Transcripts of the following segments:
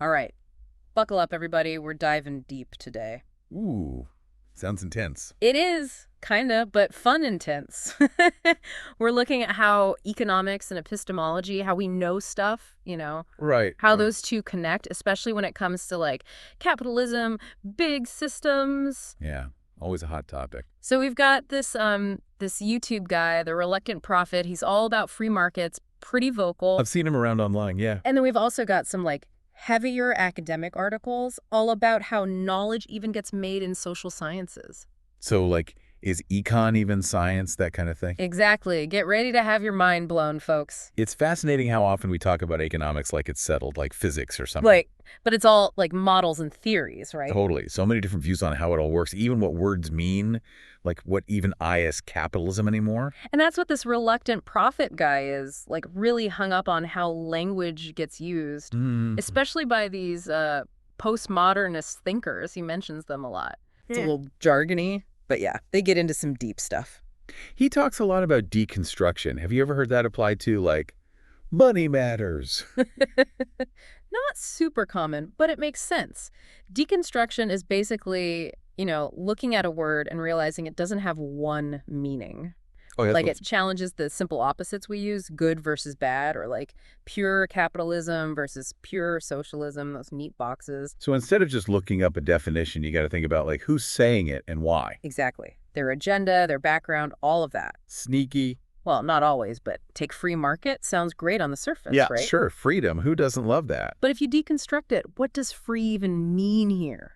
All right. Buckle up, everybody. We're diving deep today. Ooh, sounds intense. It is, kind of, but fun intense. We're looking at how economics and epistemology, how we know stuff, Right. how those two connect, especially when it comes to like capitalism, big systems. Yeah, always a hot topic. So we've got this YouTube guy, the Reluctant Prophet. He's all about free markets, pretty vocal. I've seen him around online, yeah. And then we've also got some like heavier academic articles all about how knowledge even gets made in social sciences. So, like, is econ even science, that kind of thing? Exactly. Get ready to have your mind blown, folks. It's fascinating how often we talk about economics like it's settled, like physics or something. But it's all like models and theories, right? Totally. So many different views on how it all works, even what words mean, like what even is capitalism anymore. And that's what this Reluctant Prophet guy is, like really hung up on how language gets used, especially by these postmodernist thinkers. He mentions them a lot. It's a little jargony, but yeah, they get into some deep stuff. He talks a lot about deconstruction. Have you ever heard that applied to, like, money matters? Not super common, but it makes sense. Deconstruction is basically, looking at a word and realizing it doesn't have one meaning. Oh, yeah, Like it challenges the simple opposites we use, good versus bad, or like pure capitalism versus pure socialism, those neat boxes. So instead of just looking up a definition, you got to think about, like, who's saying it and why. Exactly. Their agenda, their background, all of that. Sneaky. Well, not always, but take free market sounds great on the surface, Yeah, right? sure. Freedom. Who doesn't love that? But if you deconstruct it, what does free even mean here?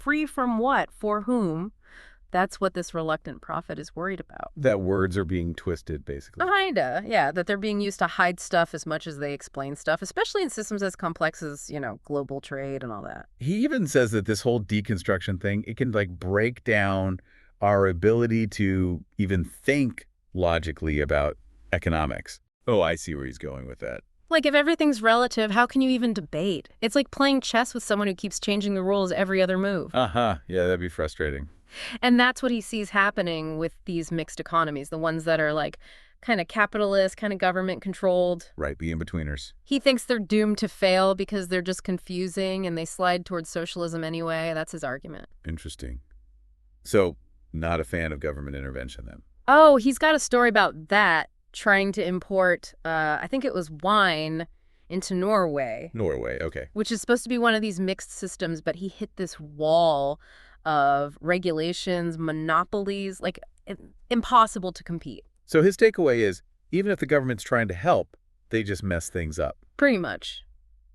Free from what? For whom? That's what this Reluctant Prophet is worried about. That words are being twisted, basically. Kinda, yeah, that they're being used to hide stuff as much as they explain stuff, especially in systems as complex as, global trade and all that. He even says that this whole deconstruction thing, it can, like, break down our ability to even think logically about economics. Oh, I see where he's going with that. Like, if everything's relative, how can you even debate? It's like playing chess with someone who keeps changing the rules every other move. Uh-huh. Yeah, that'd be frustrating. And that's what he sees happening with these mixed economies, the ones that are like kind of capitalist, kind of government controlled. Right, the in-betweeners. He thinks they're doomed to fail because they're just confusing and they slide towards socialism anyway. That's his argument. Interesting. So, not a fan of government intervention then? Oh, he's got a story about that, trying to import, I think it was wine into Norway. Norway, okay. Which is supposed to be one of these mixed systems, but he hit this wall of regulations, monopolies, like impossible to compete. So his takeaway is, even if the government's trying to help, they just mess things up. Pretty much.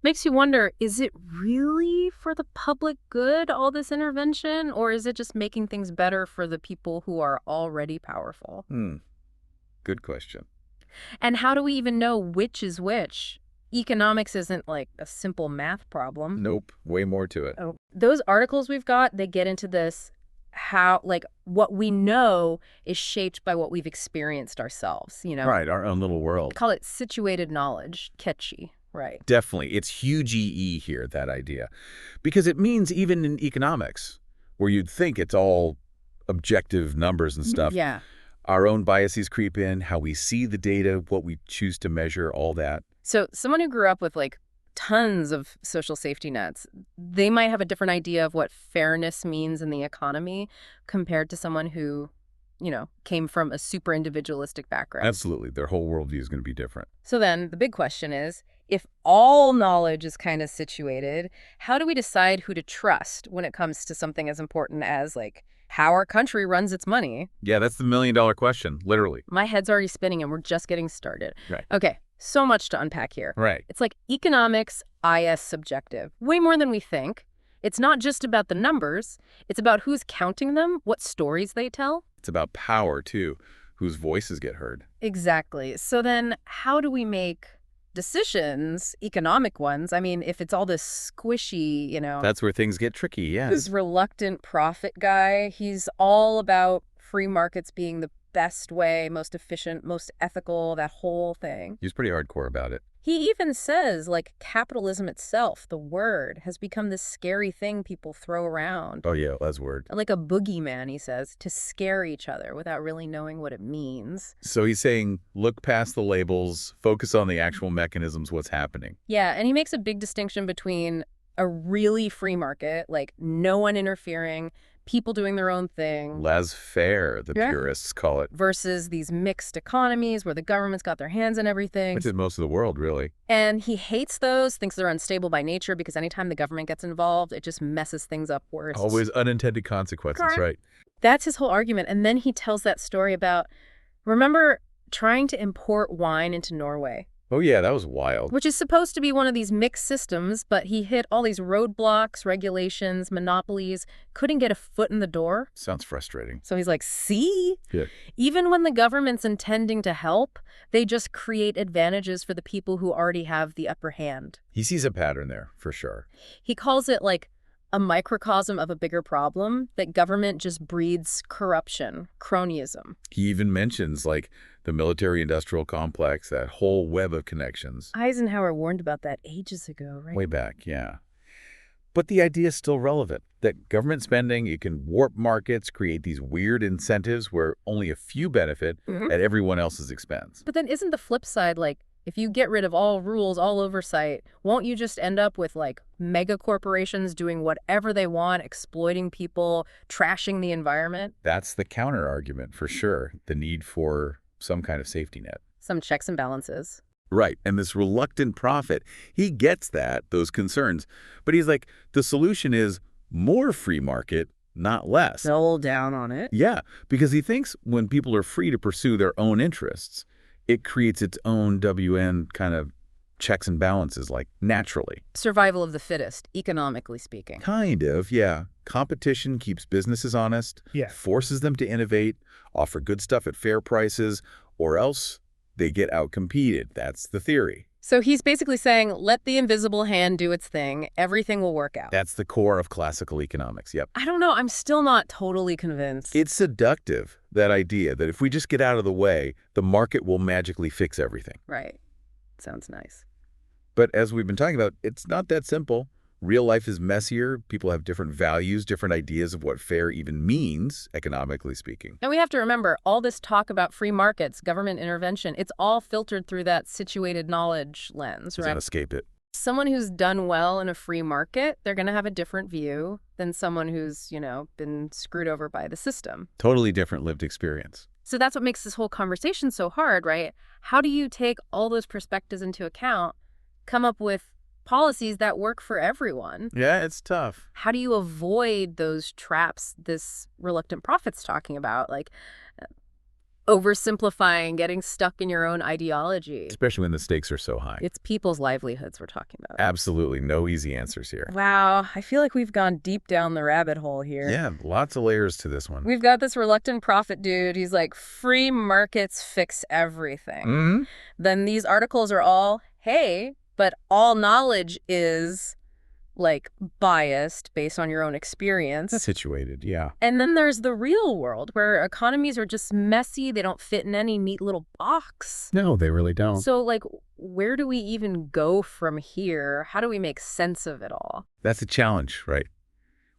Makes you wonder, is it really for the public good, all this intervention, or is it just making things better for the people who are already powerful? Good question. And how do we even know which is which? Economics isn't like a simple math problem. Nope, way more to it. Oh, those articles we've got, they get into this, how, like, what we know is shaped by what we've experienced ourselves, Right, our own little world. Call it situated knowledge, catchy, right? Definitely. It's huge EE here, that idea. Because it means even in economics, where you'd think it's all objective numbers and stuff, Yeah. our own biases creep in, how we see the data, what we choose to measure, all that. So someone who grew up with like tons of social safety nets, they might have a different idea of what fairness means in the economy compared to someone who, came from a super individualistic background. Absolutely. Their whole worldview is going to be different. So then the big question is, if all knowledge is kind of situated, how do we decide who to trust when it comes to something as important as like how our country runs its money? Yeah, that's the million-dollar question, literally. My head's already spinning and we're just getting started. Right. Okay, so much to unpack here. Right. It's like economics is subjective, way more than we think. It's not just about the numbers. It's about who's counting them, what stories they tell. It's about power, too, whose voices get heard. Exactly. So then how do we make decisions, economic ones? I mean, if it's all this squishy, That's where things get tricky, yeah. This Reluctant Prophet guy, he's all about free markets being the best way, most efficient, most ethical, that whole thing. He's pretty hardcore about it. He even says, like, capitalism itself, the word, has become this scary thing people throw around. Oh, yeah, buzzword. Like a boogeyman, he says, to scare each other without really knowing what it means. So he's saying, look past the labels, focus on the actual mechanisms, what's happening. Yeah, and he makes a big distinction between a really free market, like no one interfering, people doing their own thing. Laissez-faire, the purists call it. Versus these mixed economies where the government's got their hands in everything. Which is most of the world, really. And he hates those, thinks they're unstable by nature because anytime the government gets involved, it just messes things up worse. Always unintended consequences, right? That's his whole argument. And then he tells that story about, remember trying to import wine into Norway? Oh, yeah, that was wild. Which is supposed to be one of these mixed systems, but he hit all these roadblocks, regulations, monopolies, couldn't get a foot in the door. Sounds frustrating. So he's like, see? Yeah. Even when the government's intending to help, they just create advantages for the people who already have the upper hand. He sees a pattern there, for sure. He calls it like a microcosm of a bigger problem, that government just breeds corruption, cronyism. He even mentions, like, the military-industrial complex, that whole web of connections. Eisenhower warned about that ages ago, right? Way back, yeah. But the idea is still relevant, that government spending, it can warp markets, create these weird incentives where only a few benefit at everyone else's expense. But then isn't the flip side, like, if you get rid of all rules, all oversight, won't you just end up with, like, mega corporations doing whatever they want, exploiting people, trashing the environment? That's the counter-argument, for sure. The need for some kind of safety net. Some checks and balances. Right. And this reluctant prophet, he gets that, those concerns. But he's like, the solution is more free market, not less. Double down on it. Yeah, because he thinks when people are free to pursue their own interests, it creates its own WN kind of checks and balances, like, naturally. Survival of the fittest, economically speaking. Kind of, yeah. Competition keeps businesses honest, forces them to innovate, offer good stuff at fair prices, or else they get outcompeted. That's the theory. So he's basically saying, let the invisible hand do its thing. Everything will work out. That's the core of classical economics, yep. I don't know. I'm still not totally convinced. It's seductive, that idea that if we just get out of the way, the market will magically fix everything. Right. Sounds nice. But as we've been talking about, it's not that simple. Real life is messier. People have different values, different ideas of what fair even means, economically speaking. And we have to remember, all this talk about free markets, government intervention, it's all filtered through that situated knowledge lens, right? Can't escape it. Someone who's done well in a free market, they're going to have a different view than someone who's, been screwed over by the system. Totally different lived experience. So that's what makes this whole conversation so hard, right? How do you take all those perspectives into account, come up with policies that work for everyone? Yeah, it's tough. How do you avoid those traps this reluctant prophet's talking about, like oversimplifying, getting stuck in your own ideology? Especially when the stakes are so high. It's people's livelihoods we're talking about. Absolutely. No easy answers here. Wow. I feel like we've gone deep down the rabbit hole here. Yeah, lots of layers to this one. We've got this reluctant prophet dude. He's like, free markets fix everything. Then these articles are all, hey, but all knowledge is, like, biased based on your own experience. Situated, yeah. And then there's the real world where economies are just messy. They don't fit in any neat little box. No, they really don't. So, like, where do we even go from here? How do we make sense of it all? That's a challenge, right?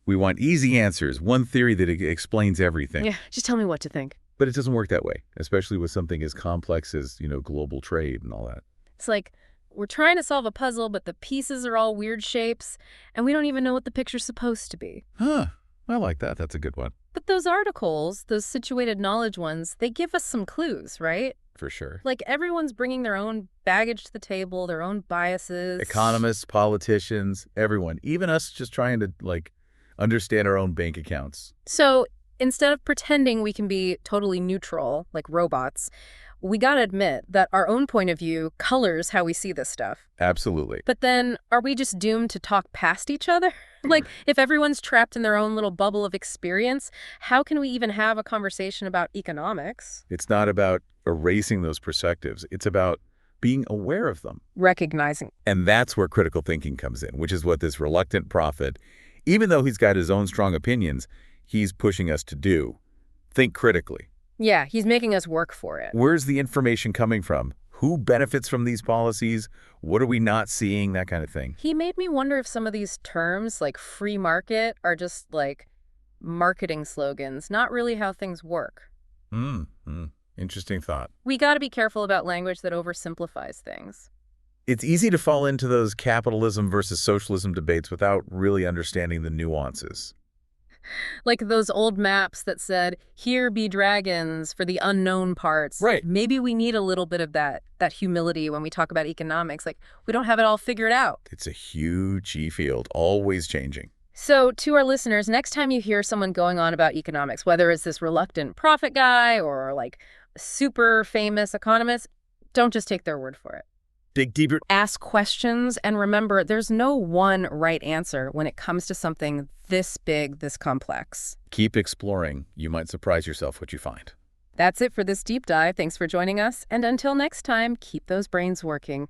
We want easy answers, one theory that explains everything. Yeah, just tell me what to think. But it doesn't work that way, especially with something as complex as, global trade and all that. It's like, we're trying to solve a puzzle, but the pieces are all weird shapes, and we don't even know what the picture's supposed to be. Huh. I like that. That's a good one. But those articles, those situated knowledge ones, they give us some clues, right? For sure. Like, everyone's bringing their own baggage to the table, their own biases. Economists, politicians, everyone. Even us just trying to, understand our own bank accounts. So instead of pretending we can be totally neutral, like robots, we gotta admit that our own point of view colors how we see this stuff. Absolutely. But then, are we just doomed to talk past each other? Like, if everyone's trapped in their own little bubble of experience, how can we even have a conversation about economics? It's not about erasing those perspectives. It's about being aware of them. Recognizing. And that's where critical thinking comes in, which is what this reluctant prophet, even though he's got his own strong opinions, he's pushing us to do. Think critically. Yeah, he's making us work for it. Where's the information coming from? Who benefits from these policies? What are we not seeing? That kind of thing. He made me wonder if some of these terms, like free market, are just like marketing slogans, not really how things work. Interesting thought. We got to be careful about language that oversimplifies things. It's easy to fall into those capitalism versus socialism debates without really understanding the nuances. Like those old maps that said, here be dragons for the unknown parts. Right. Maybe we need a little bit of that humility when we talk about economics. Like, we don't have it all figured out. It's a huge field, always changing. So to our listeners, next time you hear someone going on about economics, whether it's this reluctant profit guy or like a super famous economist, don't just take their word for it. Dig deeper. Ask questions, and remember, there's no one right answer when it comes to something this big, this complex. Keep exploring. You might surprise yourself what you find. That's it for this deep dive. Thanks for joining us. And until next time, keep those brains working.